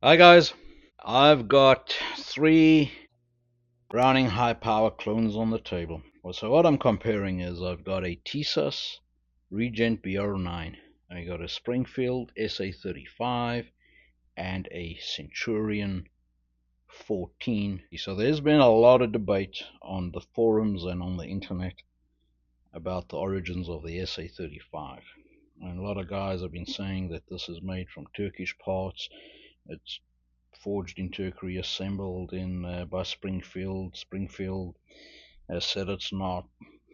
Hi guys, I've got three Browning high power clones on the table. So what I'm comparing is I've got a Tisas Regent BR9, I got a Springfield SA35 and a Centurion 14. So there's been a lot of debate on the forums and on the internet about the origins of the SA35. And a lot of guys have been saying that this is made from Turkish parts. It's forged in Turkey, assembled in by Springfield. Springfield has said it's not.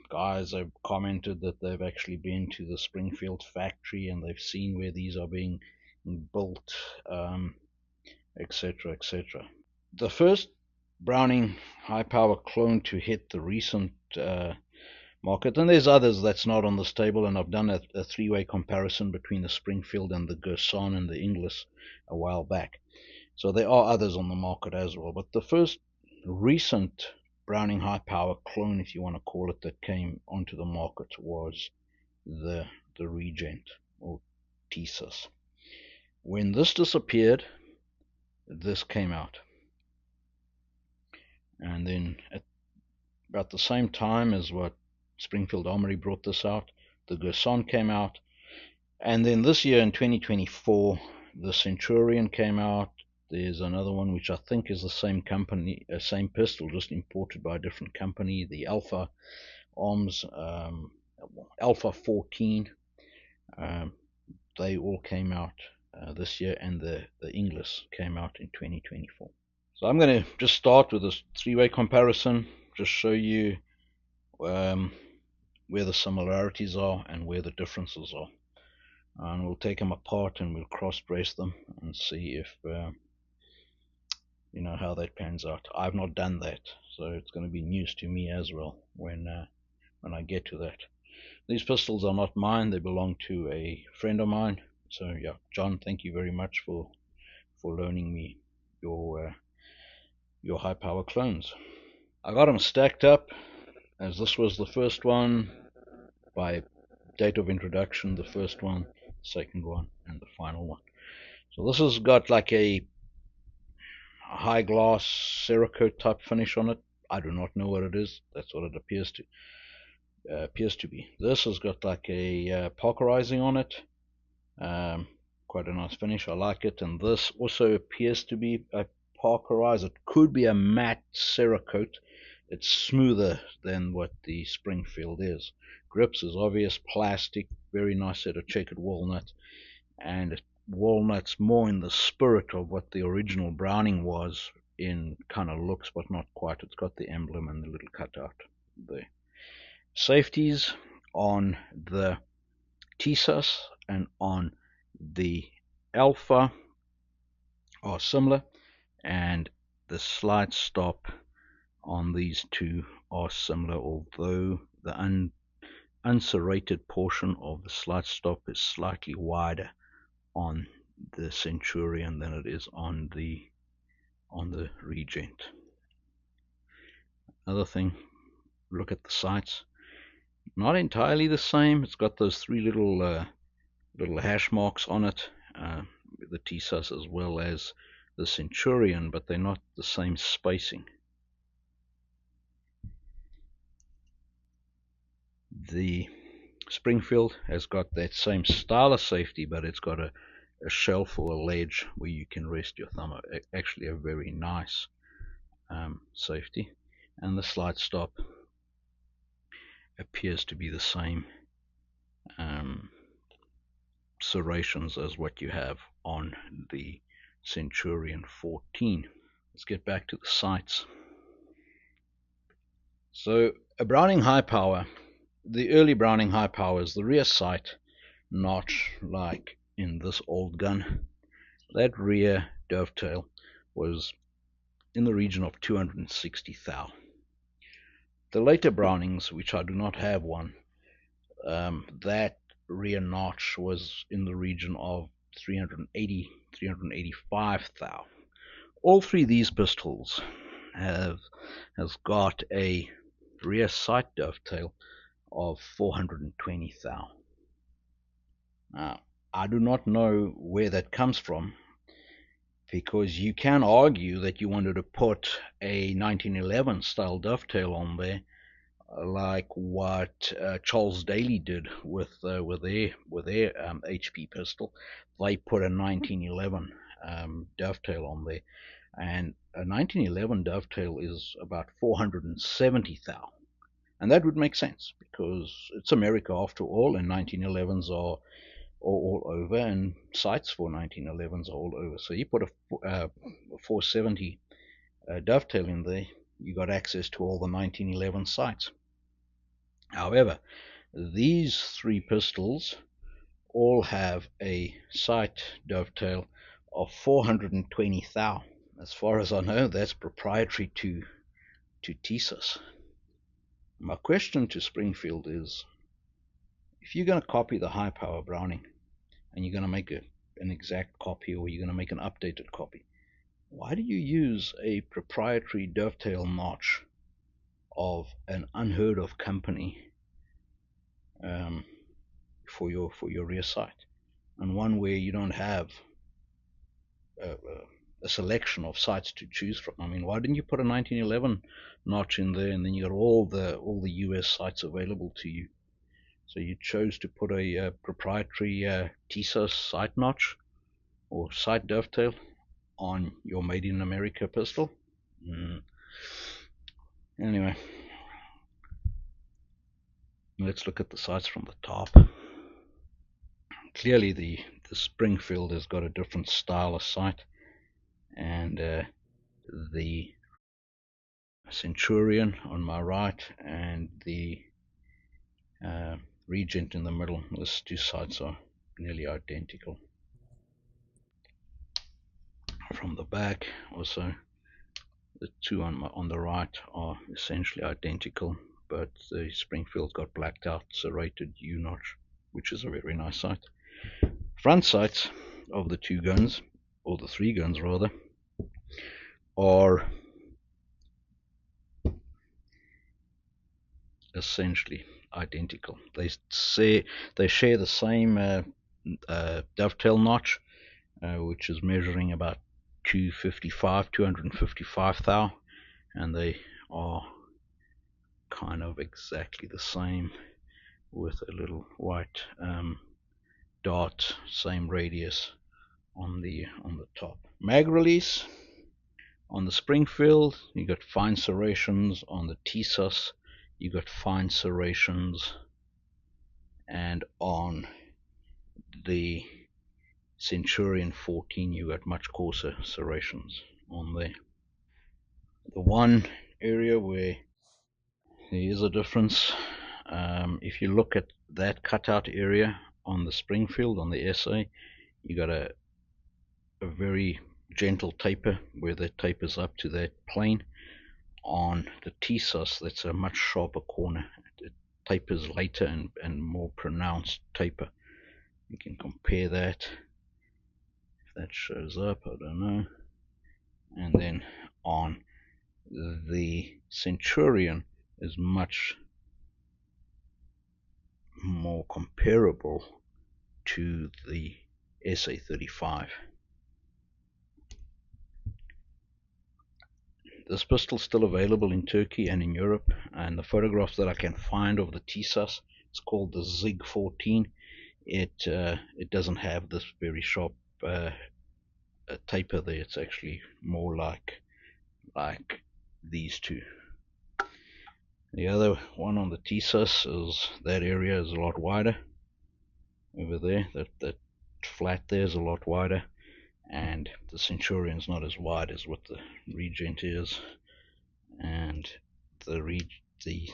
Guys have commented that they've actually been to the Springfield factory and they've seen where these are being built, etc., etc. The first Browning high power clone to hit the recent market, and there's others that's not on this table, and I've done a three-way comparison between the Springfield and the Gerson and the Inglis a while back. So there are others on the market as well. But the first recent Browning high power clone, if you want to call it, that came onto the market was the Regent or Tisas. When this disappeared, this came out. And then at about the same time as what Springfield Armory brought this out, the Gerson came out. And then this year in 2024, the Centurion came out. There's another one which I think is the same company, same pistol, just imported by a different company. The Alpharms, Alpha 14, they all came out this year, and the Inglis came out in 2024. So I'm going to just start with this three-way comparison, just show you where the similarities are and where the differences are. And we'll take them apart and we'll cross-brace them and see if you know how that pans out. I've not done that, so it's going to be news to me as well when I get to that. These pistols are not mine; they belong to a friend of mine. So yeah, John, thank you very much for loaning me your high power clones. I got them stacked up, as this was the first one by date of introduction, the first one, second one, and the final one. So this has got like a high gloss Cerakote type finish on it. I do not know what it is. That's what it appears to be. This has got like a parkerizing on it. Quite a nice finish. I like it. And this also appears to be a parkerized. It could be a matte Cerakote. It's smoother than what the Springfield is. Grips is obvious, plastic, very nice set of checkered walnut, and walnut's more in the spirit of what the original Browning was in kind of looks, but not quite. It's got the emblem and the little cutout there. Safeties on the Tisas and on the Alpha are similar, and the slide stop on these two are similar, although the unserrated portion of the slide stop is slightly wider on the Centurion than it is on the Regent. Another thing, look at the sights. Not entirely the same. It's got those three little hash marks on it, the Tisas as well as the Centurion, but they're not the same spacing. The Springfield has got that same style of safety, but it's got a shelf or a ledge where you can rest your thumb. Actually a very nice safety. And the slide stop appears to be the same serrations as what you have on the Centurion 14. Let's get back to the sights. So a Browning high power, the early Browning high power is the rear sight notch like in this old gun. That rear dovetail was in the region of 260 thou. The later Brownings, which I do not have one, that rear notch was in the region of 380, 385 thou. All three of these pistols has got a rear sight dovetail of 420 thou. Now, I do not know where that comes from. because you can argue that you wanted to put a 1911 style dovetail on there, like what Charles Daly did with their HP pistol. They put a 1911 dovetail on there, and a 1911 dovetail is about 470 thou, and that would make sense because it's America after all, and 1911s are all over, and sights for 1911s are all over. So you put a 470 dovetail in there, you got access to all the 1911 sights. However, these three pistols all have a sight dovetail of 420 thou. As far as I know, that's proprietary to Tisas. My question to Springfield is, if you're going to copy the high power Browning and you're going to make an exact copy, or you're going to make an updated copy, why do you use a proprietary dovetail notch of an unheard of company for your rear sight, and one where you don't have a selection of sights to choose from? I mean, why didn't you put a 1911 notch in there, and then you got all the US sights available to you? So you chose to put a proprietary Tisas sight notch or sight dovetail on your Made in America pistol. Anyway, let's look at the sights from the top. Clearly the Springfield has got a different style of sight, and the Centurion on my right and the Regent in the middle, those two sights are nearly identical. From the back also, the two on the right are essentially identical, but the Springfield got blacked out serrated U-notch, which is a very nice sight. Front sights of the two guns, or the three guns rather, are essentially identical. They share the same dovetail notch, which is measuring about 255 thou, and they are kind of exactly the same, with a little white dot, same radius on the top. Mag release on the Springfield, you got fine serrations. On the Tisas, you got fine serrations, and on the Centurion 14 you got much coarser serrations on there. The one area where there is a difference, if you look at that cutout area on the Springfield, on the SA, you got a very gentle taper where that tapers up to that plane. On the Tisas, that's a much sharper corner. It tapers later and more pronounced taper. You can compare that, if that shows up, I don't know. And then on the Centurion is much more comparable to the SA35. This pistol is still available in Turkey and in Europe, and the photographs that I can find of the Tisas, it's called the Zig 14. It doesn't have this very sharp taper there. It's actually more like these two. The other one on the Tisas is that area is a lot wider over there. That flat there is a lot wider, and the Centurion's not as wide as what the Regent is, and the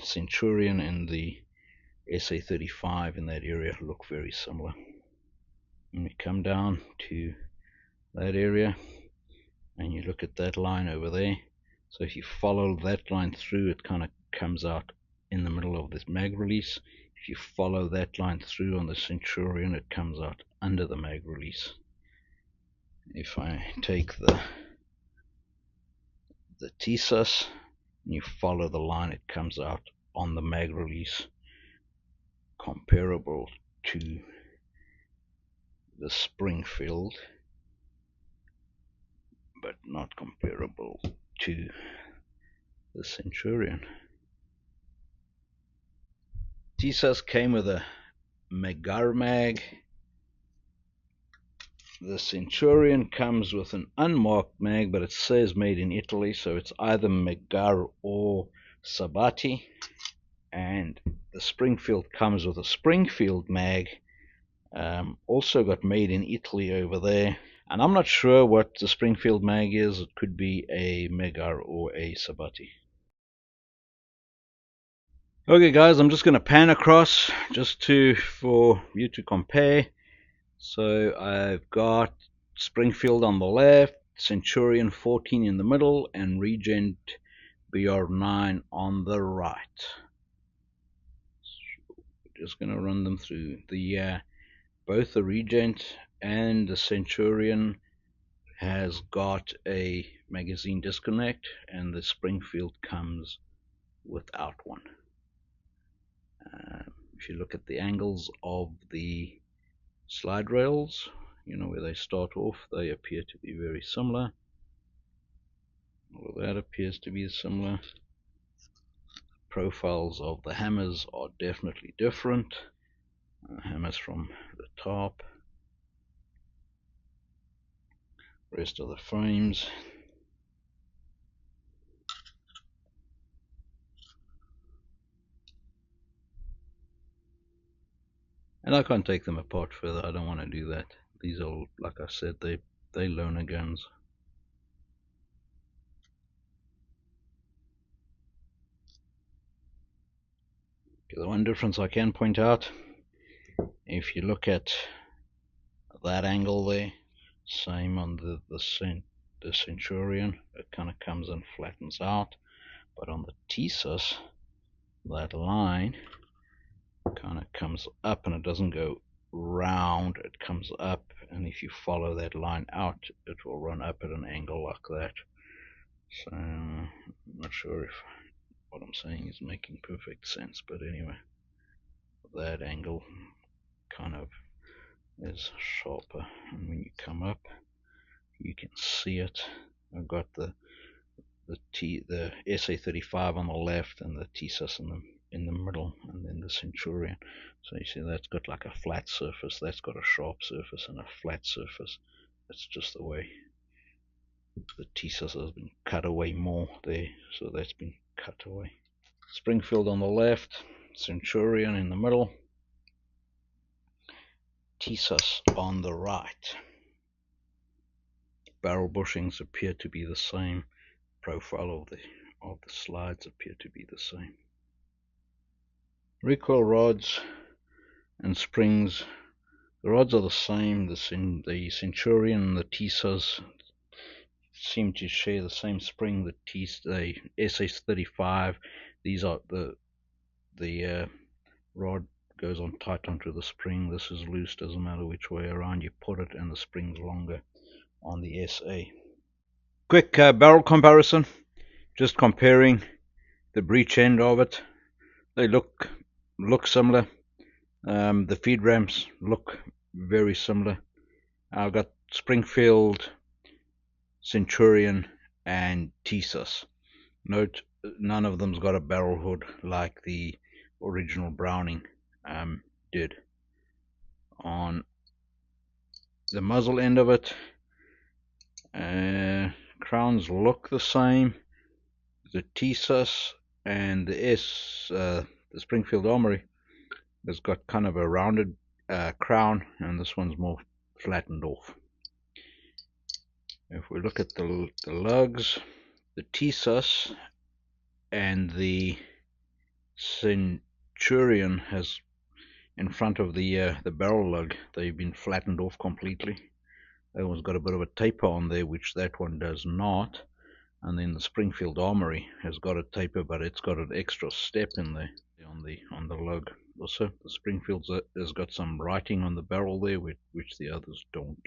Centurion and the SA35 in that area look very similar. When we come down to that area and you look at that line over there, so if you follow that line through, it kind of comes out in the middle of this mag release. If you follow that line through on the Centurion, it comes out under the mag release. If I take the Tisas and you follow the line, it comes out on the mag release, comparable to the Springfield. but not comparable to the Centurion. Tisas came with a Megar mag. The Centurion comes with an unmarked mag, but it says made in Italy, so it's either Megar or Sabati. And the Springfield comes with a Springfield mag, also got made in Italy over there. And I'm not sure what the Springfield mag is. It could be a Megar or a Sabati. Okay guys, I'm just going to pan across just for you to compare. So I've got Springfield on the left, Centurion 14 in the middle, and Regent BR9 on the right. So we're just going to run them through. Both the Regent and the Centurion has got a magazine disconnect, and the Springfield comes without one. If you look at the angles of the slide rails, where they start off, they appear to be very similar. All of that appears to be similar. Profiles of the hammers are definitely different. Hammers from the top, rest of the frames. And I can't take them apart further. I don't want to do that. These are, like I said, they loaner guns. Okay, the one difference I can point out, if you look at that angle there, same on the Centurion, it kind of comes and flattens out, but on the Tisas, that line kind of comes up and it doesn't go round, it comes up, and if you follow that line out, it will run up at an angle like that. So I'm not sure if what I'm saying is making perfect sense, but anyway, that angle kind of is sharper, and when you come up you can see it. I've got the SA35 on the left and the Tisas in the middle, and then the Centurion. So you see that's got like a flat surface, that's got a sharp surface and a flat surface. That's just the way the Tisas has been cut away more there, so that's been cut away. Springfield on the left, Centurion in the middle, Tisas on the right. Barrel bushings appear to be the same. Profile of the slides appear to be the same. Recoil rods and springs, the rods are the same. The Centurion and the Tisas seem to share the same spring. The SA35, these are the rod goes on tight onto the spring. This is loose, doesn't matter which way around you put it, and the spring's longer on the SA. Quick barrel comparison, just comparing the breech end of it. They look similar. The feed ramps look very similar. I've got Springfield, Centurion and Tisas. Note, none of them's got a barrel hood like the original Browning did. On the muzzle end of it, crowns look the same. The Tisas and the Springfield Armory has got kind of a rounded crown, and this one's more flattened off. If we look at the lugs, the Tisas and the Centurion has, in front of the barrel lug, they've been flattened off completely. That one's got a bit of a taper on there, which that one does not. And then the Springfield Armory has got a taper, but it's got an extra step in there on the lug. Also, the Springfield has got some writing on the barrel there, which the others don't.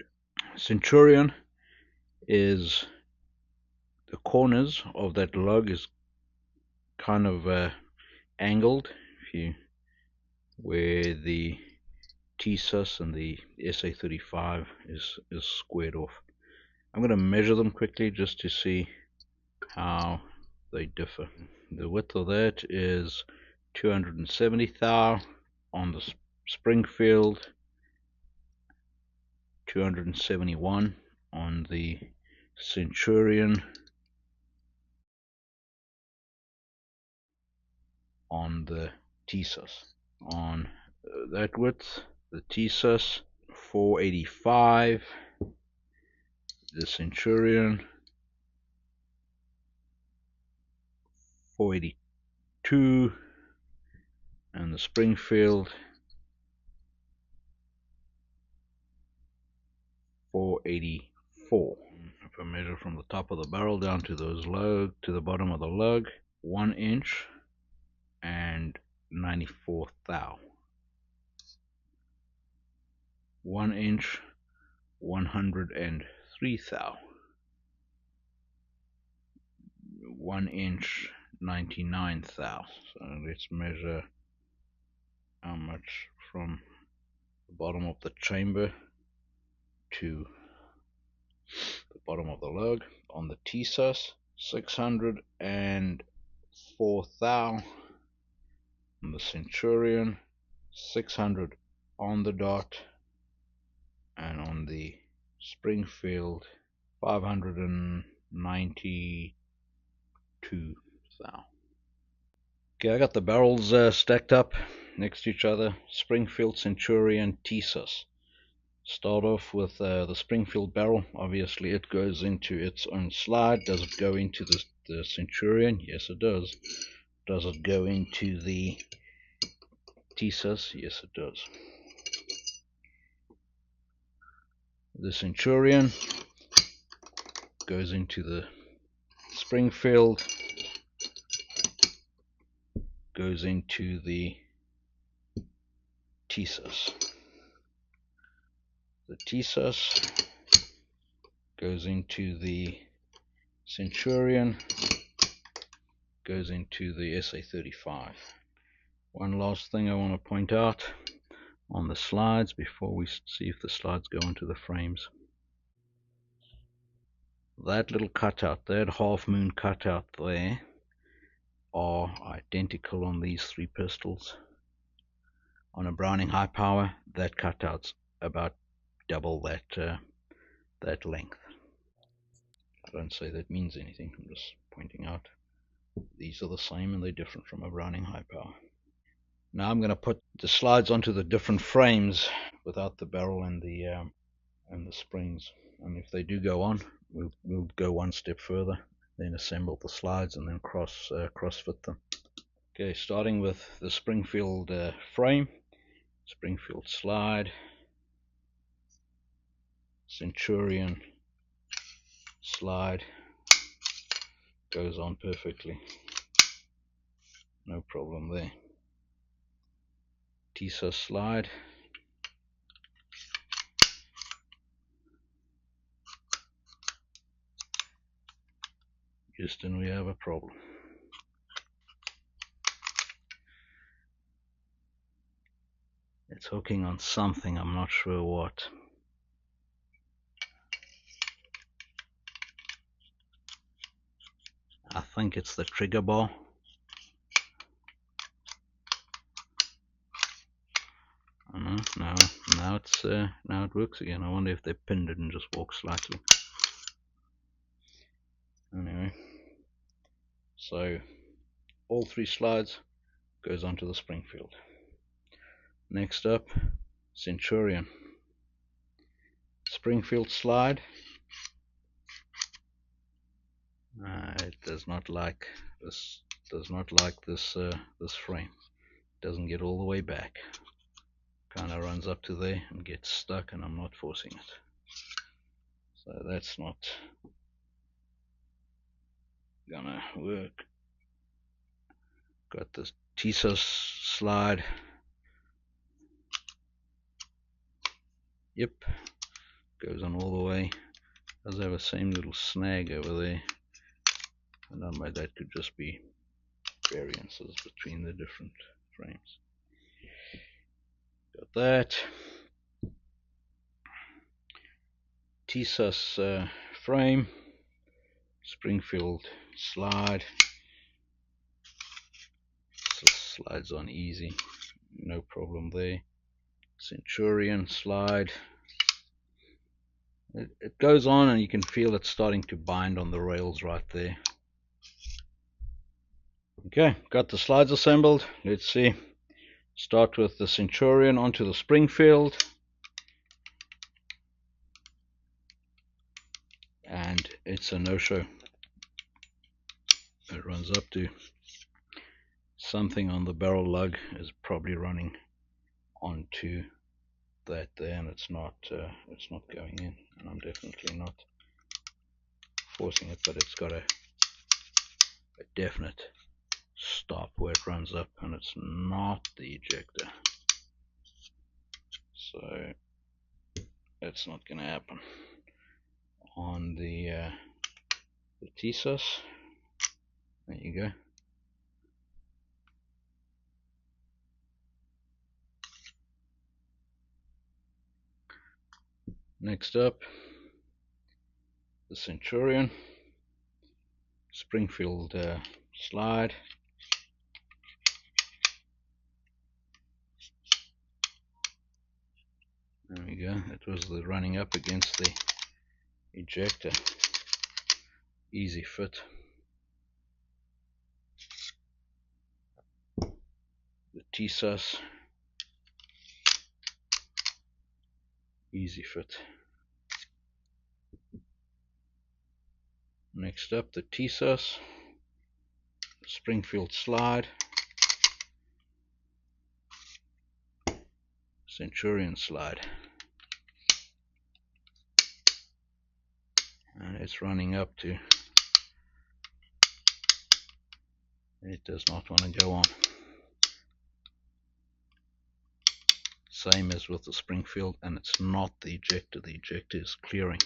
Centurion is, the corners of that lug is kind of angled, where the Tisas and the SA35 is squared off. I'm going to measure them quickly just to see how they differ. The width of that is 270 thou on the Springfield, 271 on the Centurion, on the Tisas. On that width, the Tisas 485, the Centurion 482, and the Springfield 484. If I measure from the top of the barrel down to those lug to the bottom of the lug, 1 inch and 94 thou. 1 inch, 103 thou. 1 inch, 99 thou. So let's measure how much from the bottom of the chamber to the bottom of the lug. On the Tisas, 604 thou. On the Centurion, 600 on the dot, and on the Springfield, 592 thou. Okay, I got the barrels stacked up next to each other. Springfield, Centurion, Tisas. Start off with the Springfield barrel. Obviously it goes into its own slide. Does it go into the Centurion? Yes it does. Does it go into the Tisas? Yes it does. The Centurion goes into the Springfield, goes into the Tisas. The Tisas goes into the Centurion, goes into the SA35. One last thing I want to point out on the slides before we see if the slides go into the frames. That little cutout, that half moon cutout there, are identical on these three pistols. On a Browning high power, that cutout's about double that length. I don't say that means anything, I'm just pointing out these are the same and they're different from a Browning high power. Now I'm going to put the slides onto the different frames without the barrel and the springs, and if they do go on, we'll go one step further, then assemble the slides and then cross fit them. Okay, starting with the Springfield frame, Springfield slide, Centurion slide, goes on perfectly, no problem there. Tisas slide, Houston, we have a problem. It's hooking on something, I'm not sure what. I think it's the trigger bar. Oh, no, now it works again. I wonder if they pinned it and just walked slightly. Anyway, so all three slides goes onto the Springfield. Next up, Centurion. Springfield slide. It does not like this. Does not like this frame. It doesn't get all the way back. Kind of runs up to there and gets stuck, and I'm not forcing it. So that's not gonna work. Got this Tisas slide. Yep, goes on all the way. Does have a same little snag over there. I don't know, that could just be variances between the different frames. Got that. Tisas frame, Springfield slide, so slides on easy, no problem there. Centurion slide, it goes on and you can feel it starting to bind on the rails right there. Okay, got the slides assembled. Let's see. Start with the Centurion onto the Springfield, and it's a no-show. It runs up to something on the barrel lug is probably running onto that there, and it's not going in, and I'm definitely not forcing it, but it's got a definite stop where it runs up, and it's not the ejector, so it's not going to happen. On the Tisas, there you go. Next up, the Centurion Springfield slide. There we go. It was the running up against the ejector. Easy fit. The Tisas, easy fit. Next up, the Tisas Springfield slide, Centurion slide, and it's running up to, it does not want to go on. Same as with the Springfield, and it's not the ejector. The ejector is clearing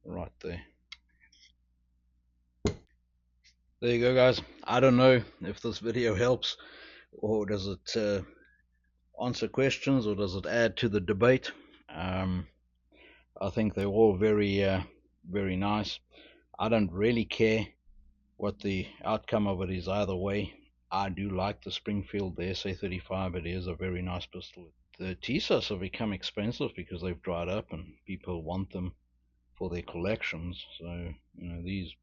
right there. There you go, guys. I don't know if this video helps, or does it answer questions, or does it add to the debate. I think they're all very very nice. I don't really care what the outcome of it is either way. I do like the Springfield, the SA35. It is a very nice pistol. The Tisas have become expensive because they've dried up and people want them for their collections, so these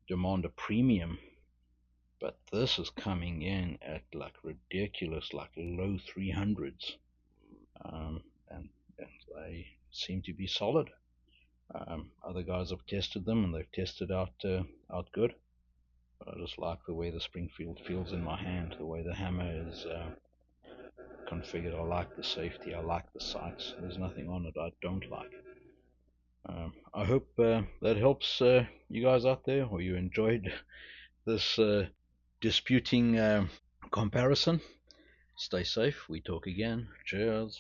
demand a premium, but this is coming in at like ridiculous, like low 300s, and they seem to be solid. Other guys have tested them and they've tested out good, but I just like the way the Springfield feels in my hand, the way the hammer is configured. I like the safety, I like the sights. There's nothing on it I don't like. I hope that helps you guys out there, or you enjoyed this disputing comparison. Stay safe. We talk again. Cheers.